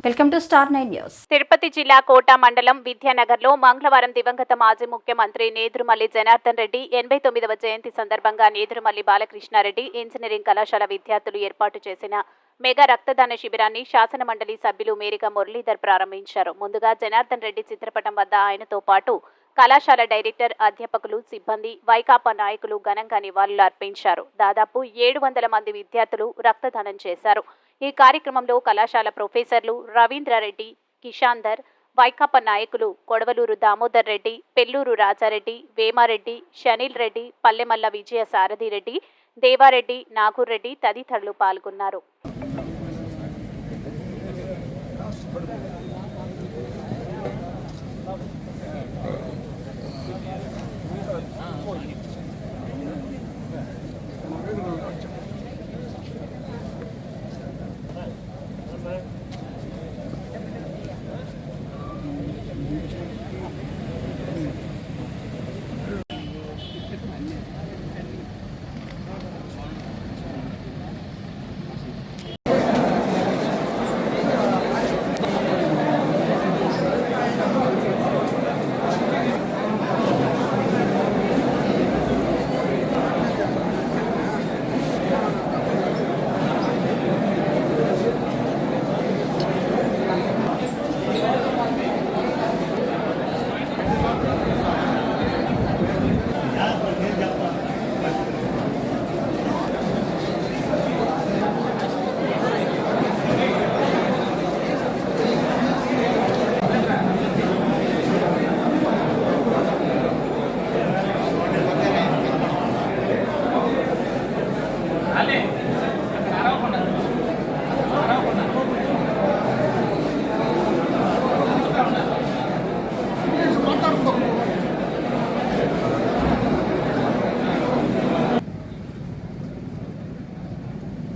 Welcome to star 9 news. Tirupati జిల్లా కోట మండలం విద్యానగర్లో మంగళవారం దివంగత మాజీ ముఖ్యమంత్రి నేదురుమల్లి జనార్దన్ రెడ్డి 89వ జయంతి సందర్భంగా నేదురుమల్లి బాలకృష్ణారెడ్డి ఇంజనీరింగ్ కళాశాల విద్యార్థులు ఏర్పాటు చేసిన మెగా రక్తదాన శిబిరాన్ని శాసనమండలి సభ్యులు మేరిగా మురళీధర్ ప్రారంభించారు. ముందుగా జనార్దన్ రెడ్డి చిత్రపటం వద్ద ఆయనతో పాటు కళాశాల డైరెక్టర్, అధ్యాపకులు, సిబ్బంది, వైకాపా నాయకులు ఘనంగా నివాళులు అర్పించారు. దాదాపు 700 మంది విద్యార్థులు రక్తదానం చేశారు. ఈ కార్యక్రమంలో కళాశాల ప్రొఫెసర్లు రవీంద్రారెడ్డి, కిషాందర్, వైకాపా నాయకులు కొడవలూరు దామోదర్ రెడ్డి, పెల్లూరు రాజారెడ్డి, వేమారెడ్డి, షనీల్ రెడ్డి, పల్లెమల్ల విజయ సారథిరెడ్డి, దేవారెడ్డి, నాగూర్ రెడ్డి తదితరులు పాల్గొన్నారు.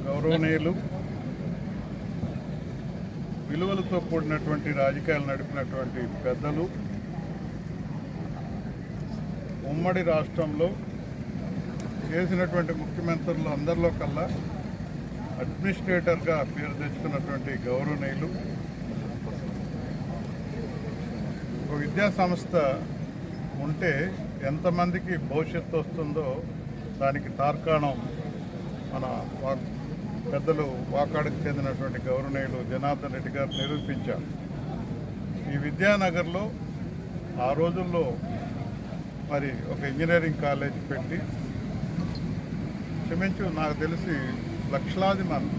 గౌరవనీయులు, విలువలతో కూడినటువంటి రాజకీయాలు నడిపినటువంటి పెద్దలు, ఉమ్మడి రాష్ట్రంలో చేసినటువంటి ముఖ్యమంత్రులు అందరిలో కల్లా అడ్మినిస్ట్రేటర్గా పేరు తెచ్చుకున్నటువంటి గౌరవనీయులు, ఒక విద్యా సంస్థ ఉంటే ఎంతమందికి భవిష్యత్తు వస్తుందో దానికి తార్కాణం మన పెద్దలు వాకాడుకు చెందినటువంటి గౌరవనీయులు జనార్దన్ రెడ్డి గారు నిరూపించారు. ఈ విద్యానగర్లో ఆ రోజుల్లో మరి ఒక ఇంజనీరింగ్ కాలేజ్ పెట్టి క్షమించు నాకు తెలిసి లక్షలాది మంది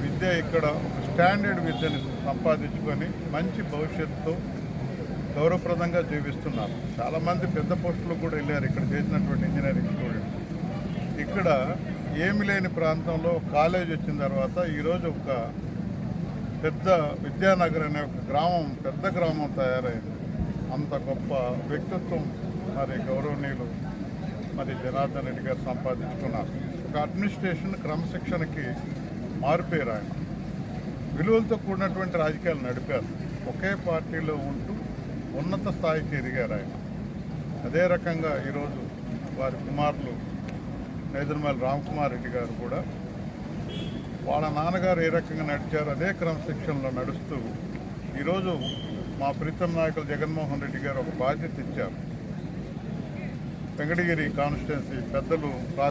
విద్య ఇక్కడ ఒక స్టాండర్డ్ విద్యని సంపాదించుకొని మంచి భవిష్యత్తుతో గౌరవప్రదంగా జీవిస్తున్నారు. చాలామంది పెద్ద పోస్టులు కూడా వెళ్ళారు ఇక్కడ చేసినటువంటి ఇంజనీరింగ్ స్టూడెంట్స్. ఇక్కడ ఏమి లేని ప్రాంతంలో కాలేజ్ వచ్చిన తర్వాత ఈరోజు ఒక పెద్ద విద్యానగర్ అనే ఒక గ్రామం, పెద్ద గ్రామం తయారైంది. అంత గొప్ప వ్యక్తిత్వం మరి గౌరవనీయులు మరి జనార్దన్ రెడ్డి గారు సంపాదించుకున్నారు. ఒక అడ్మినిస్ట్రేషన్ క్రమశిక్షణకి మారిపోయారు. ఆయన విలువలతో కూడినటువంటి రాజకీయాలు నడిపారు. ఒకే పార్టీలో ఉంటూ ఉన్నత స్థాయికి ఎదిగారు ఆయన. అదే రకంగా ఈరోజు వారి కుమారులు నేదురుమల్లి రామకుమార్ రెడ్డి గారు కూడా వాళ్ళ నాన్నగారు ఏ రకంగా నడిచారో అదే క్రమశిక్షణలో నడుస్తూ ఈరోజు మా ప్రీతం నాయకులు జగన్మోహన్ రెడ్డి గారు ఒక బాధ్యత ఇచ్చారు. వెంకటగిరి కాన్స్టిట్యున్సీ పెద్దలు